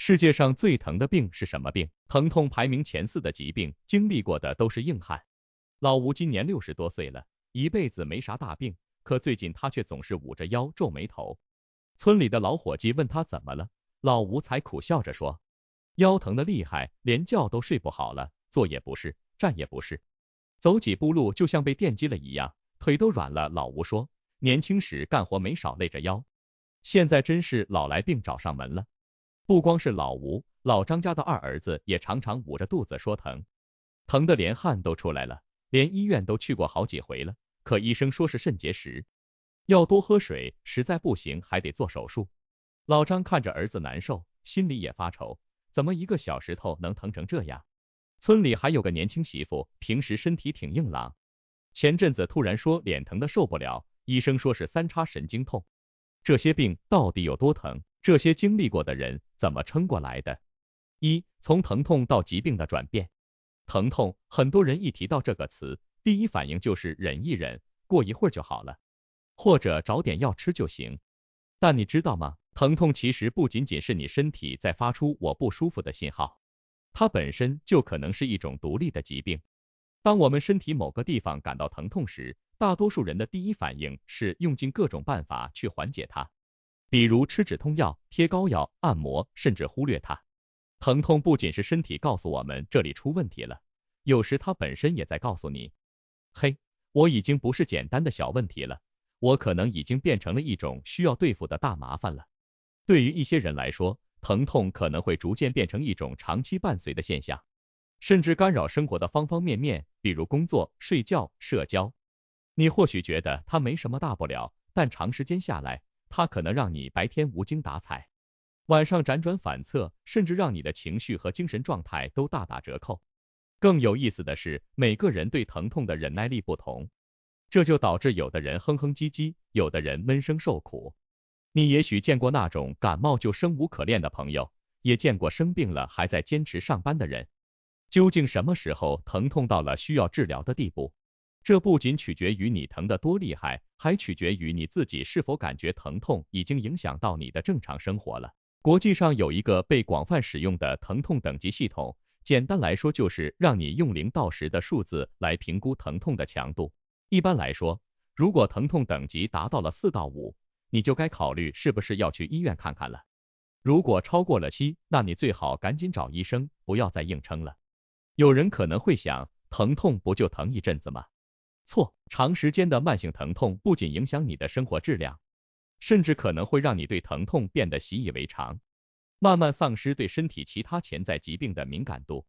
世界上最疼的病是什么病？疼痛排名前4的疾病，经历过的都是硬汉。老吴今年60多岁了，一辈子没啥大病，可最近他却总是捂着腰皱眉头。村里的老伙计问他怎么了，老吴才苦笑着说，腰疼的厉害，连觉都睡不好了，坐也不是，站也不是，走几步路就像被电击了一样，腿都软了。老吴说，年轻时干活没少累着腰，现在真是老来病找上门了。不光是老吴，老张家的2儿子也常常捂着肚子说疼，疼得连汗都出来了，连医院都去过好几回了，可医生说是肾结石，要多喝水，实在不行还得做手术。老张看着儿子难受，心里也发愁，怎么一个小石头能疼成这样？村里还有个年轻媳妇，平时身体挺硬朗，前阵子突然说脸疼的受不了，医生说是3叉神经痛。这些病到底有多疼？这些经历过的人怎么撑过来的？1. 从疼痛到疾病的转变。疼痛，很多人一提到这个词，第一反应就是忍一忍，过一会儿就好了，或者找点药吃就行。但你知道吗？疼痛其实不仅仅是你身体在发出我不舒服的信号，它本身就可能是一种独立的疾病。当我们身体某个地方感到疼痛时，大多数人的第一反应是用尽各种办法去缓解它，比如吃止痛药、贴膏药、按摩，甚至忽略它。疼痛不仅是身体告诉我们这里出问题了，有时它本身也在告诉你，嘿，我已经不是简单的小问题了，我可能已经变成了一种需要对付的大麻烦了。对于一些人来说，疼痛可能会逐渐变成一种长期伴随的现象，甚至干扰生活的方方面面，比如工作、睡觉、社交。你或许觉得它没什么大不了，但长时间下来，它可能让你白天无精打采，晚上辗转反侧，甚至让你的情绪和精神状态都大打折扣。更有意思的是，每个人对疼痛的忍耐力不同，这就导致有的人哼哼唧唧，有的人闷声受苦。你也许见过那种感冒就生无可恋的朋友，也见过生病了还在坚持上班的人。究竟什么时候疼痛到了需要治疗的地步？这不仅取决于你疼得多厉害，还取决于你自己是否感觉疼痛已经影响到你的正常生活了。国际上有一个被广泛使用的疼痛等级系统，简单来说就是让你用0到10的数字来评估疼痛的强度。一般来说，如果疼痛等级达到了4到5，你就该考虑是不是要去医院看看了。如果超过了7，那你最好赶紧找医生，不要再硬撑了。有人可能会想，疼痛不就疼一阵子吗？错，长时间的慢性疼痛不仅影响你的生活质量，甚至可能会让你对疼痛变得习以为常，慢慢丧失对身体其他潜在疾病的敏感度。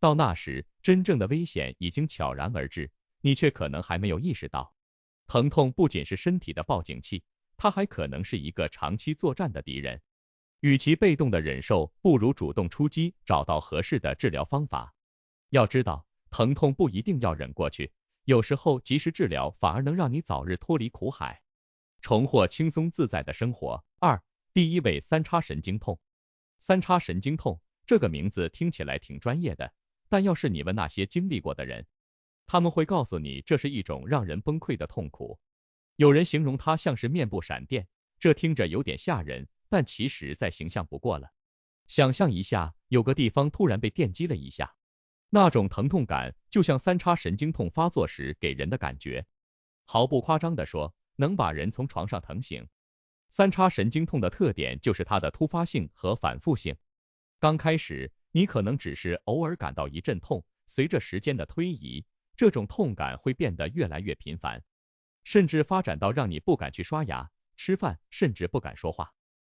到那时，真正的危险已经悄然而至，你却可能还没有意识到。疼痛不仅是身体的报警器，它还可能是一个长期作战的敌人。与其被动的忍受，不如主动出击，找到合适的治疗方法。要知道，疼痛不一定要忍过去，有时候及时治疗反而能让你早日脱离苦海，重获轻松自在的生活。2. 第一位3叉神经痛。3叉神经痛这个名字听起来挺专业的，但要是你问那些经历过的人，他们会告诉你这是一种让人崩溃的痛苦。有人形容它像是面部闪电，这听着有点吓人，但其实再形象不过了。想象一下，有个地方突然被电击了一下，那种疼痛感就像3叉神经痛发作时给人的感觉。毫不夸张地说，能把人从床上疼醒。3叉神经痛的特点就是它的突发性和反复性。刚开始，你可能只是偶尔感到一阵痛，随着时间的推移，这种痛感会变得越来越频繁，甚至发展到让你不敢去刷牙、吃饭，甚至不敢说话。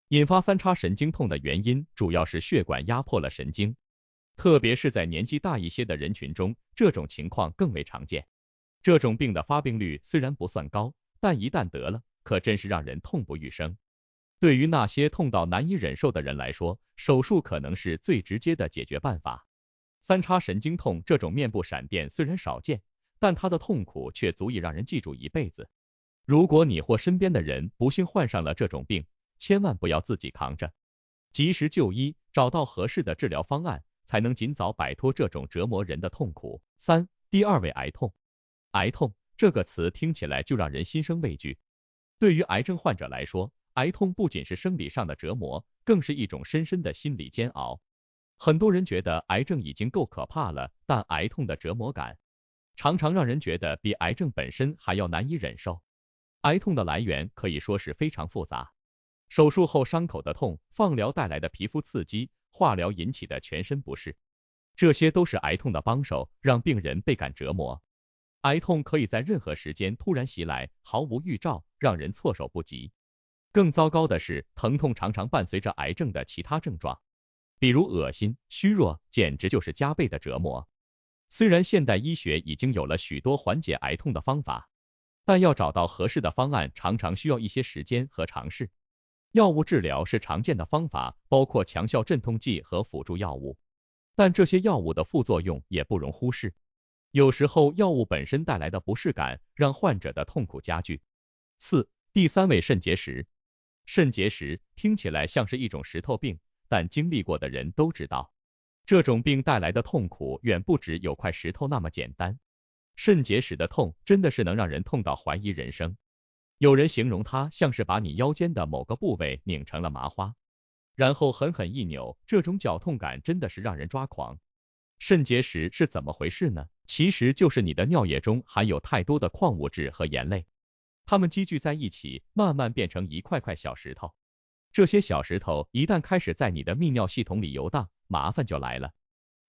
引发3叉神经痛的原因主要是血管压迫了神经，特别是在年纪大一些的人群中，这种情况更为常见。这种病的发病率虽然不算高，但一旦得了，可真是让人痛不欲生。对于那些痛到难以忍受的人来说，手术可能是最直接的解决办法。3叉神经痛这种面部闪电虽然少见，但它的痛苦却足以让人记住一辈子。如果你或身边的人不幸患上了这种病，千万不要自己扛着，及时就医，找到合适的治疗方案，才能尽早摆脱这种折磨人的痛苦。3. 第2位癌痛。癌痛这个词听起来就让人心生畏惧。对于癌症患者来说，癌痛不仅是生理上的折磨，更是一种深深的心理煎熬。很多人觉得癌症已经够可怕了，但癌痛的折磨感常常让人觉得比癌症本身还要难以忍受。癌痛的来源可以说是非常复杂，手术后伤口的痛，放疗带来的皮肤刺激，化疗引起的全身不适，这些都是癌痛的帮手，让病人倍感折磨。癌痛可以在任何时间突然袭来，毫无预兆，让人措手不及。更糟糕的是，疼痛常常伴随着癌症的其他症状，比如恶心、虚弱，简直就是加倍的折磨。虽然现代医学已经有了许多缓解癌痛的方法，但要找到合适的方案，常常需要一些时间和尝试。药物治疗是常见的方法，包括强效镇痛剂和辅助药物，但这些药物的副作用也不容忽视。有时候药物本身带来的不适感，让患者的痛苦加剧。第三位肾结石。肾结石听起来像是一种石头病，但经历过的人都知道，这种病带来的痛苦远不止有块石头那么简单。肾结石的痛真的是能让人痛到怀疑人生。有人形容它像是把你腰间的某个部位拧成了麻花，然后狠狠一扭，这种绞痛感真的是让人抓狂。肾结石是怎么回事呢？其实就是你的尿液中含有太多的矿物质和盐类，它们积聚在一起，慢慢变成一块块小石头。这些小石头一旦开始在你的泌尿系统里游荡，麻烦就来了。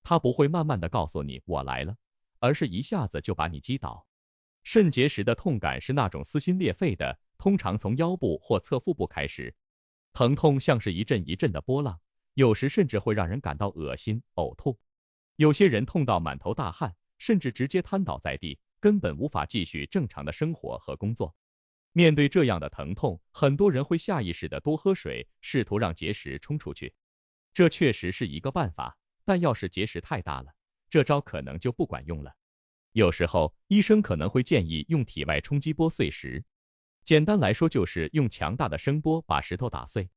它不会慢慢的告诉你我来了，而是一下子就把你击倒。肾结石的痛感是那种撕心裂肺的，通常从腰部或侧腹部开始，疼痛像是一阵一阵的波浪，有时甚至会让人感到恶心、呕吐。有些人痛到满头大汗，甚至直接瘫倒在地，根本无法继续正常的生活和工作。面对这样的疼痛，很多人会下意识的多喝水，试图让结石冲出去。这确实是一个办法，但要是结石太大了，这招可能就不管用了。有时候，医生可能会建议用体外冲击波碎石。简单来说，就是用强大的声波把石头打碎，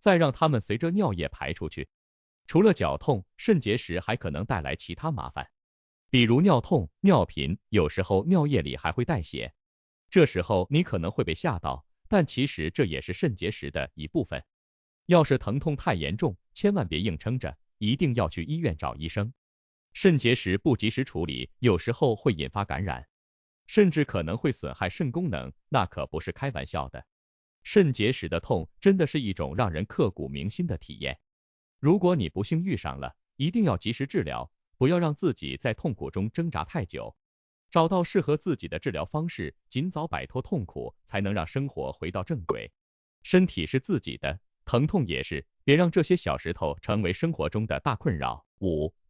再让它们随着尿液排出去。除了绞痛，肾结石还可能带来其他麻烦，比如尿痛、尿频，有时候尿液里还会带血。这时候你可能会被吓到，但其实这也是肾结石的一部分。要是疼痛太严重，千万别硬撑着，一定要去医院找医生。肾结石不及时处理，有时候会引发感染，甚至可能会损害肾功能，那可不是开玩笑的。肾结石的痛真的是一种让人刻骨铭心的体验。如果你不幸遇上了，一定要及时治疗，不要让自己在痛苦中挣扎太久。找到适合自己的治疗方式，尽早摆脱痛苦，才能让生活回到正轨。身体是自己的，疼痛也是，别让这些小石头成为生活中的大困扰。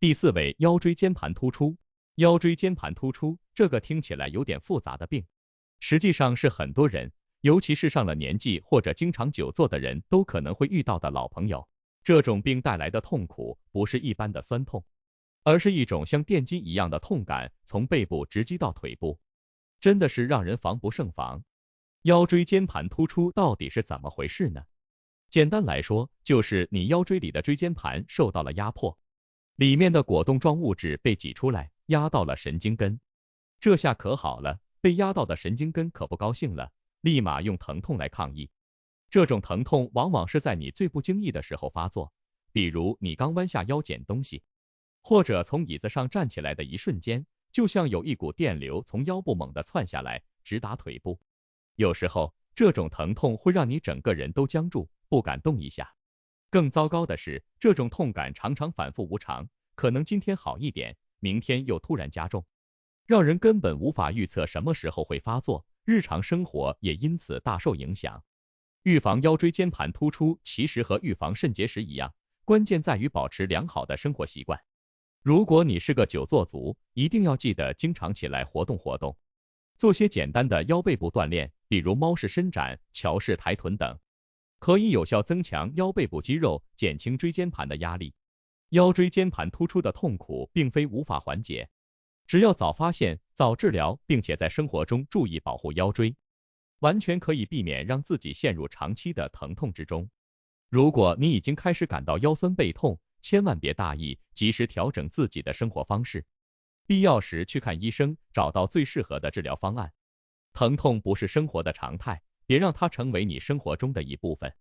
第四位，腰椎间盘突出。腰椎间盘突出，这个听起来有点复杂的病，实际上是很多人，尤其是上了年纪或者经常久坐的人，都可能会遇到的老朋友。这种病带来的痛苦，不是一般的酸痛，而是一种像电击一样的痛感，从背部直击到腿部，真的是让人防不胜防。腰椎间盘突出到底是怎么回事呢？简单来说，就是你腰椎里的椎间盘受到了压迫，里面的果冻状物质被挤出来，压到了神经根。这下可好了，被压到的神经根可不高兴了，立马用疼痛来抗议。这种疼痛往往是在你最不经意的时候发作，比如你刚弯下腰捡东西，或者从椅子上站起来的一瞬间，就像有一股电流从腰部猛地窜下来，直达腿部。有时候，这种疼痛会让你整个人都僵住，不敢动一下。更糟糕的是，这种痛感常常反复无常，可能今天好一点，明天又突然加重，让人根本无法预测什么时候会发作，日常生活也因此大受影响。预防腰椎间盘突出其实和预防肾结石一样，关键在于保持良好的生活习惯。如果你是个久坐族，一定要记得经常起来活动活动，做些简单的腰背部锻炼，比如猫式伸展、桥式抬臀等，可以有效增强腰背部肌肉，减轻椎间盘的压力。腰椎间盘突出的痛苦并非无法缓解，只要早发现、早治疗，并且在生活中注意保护腰椎，完全可以避免让自己陷入长期的疼痛之中。如果你已经开始感到腰酸背痛，千万别大意，及时调整自己的生活方式，必要时去看医生，找到最适合的治疗方案。疼痛不是生活的常态，别让它成为你生活中的一部分。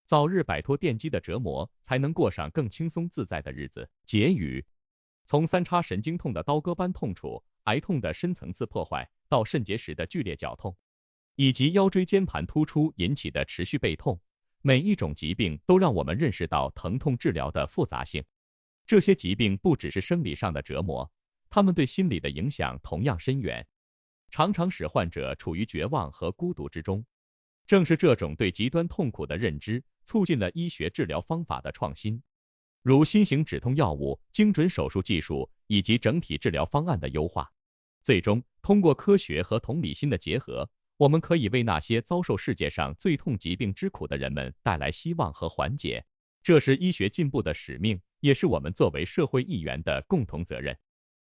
早日摆脱电击的折磨，才能过上更轻松自在的日子。结语：从三叉神经痛的刀割般痛楚、癌痛的深层次破坏，到肾结石的剧烈绞痛，以及腰椎间盘突出引起的持续背痛，每一种疾病都让我们认识到疼痛治疗的复杂性。这些疾病不只是生理上的折磨，它们对心理的影响同样深远，常常使患者处于绝望和孤独之中。正是这种对极端痛苦的认知，促进了医学治疗方法的创新，如新型止痛药物、精准手术技术以及整体治疗方案的优化。最终，通过科学和同理心的结合，我们可以为那些遭受世界上最痛疾病之苦的人们带来希望和缓解。这是医学进步的使命，也是我们作为社会一员的共同责任。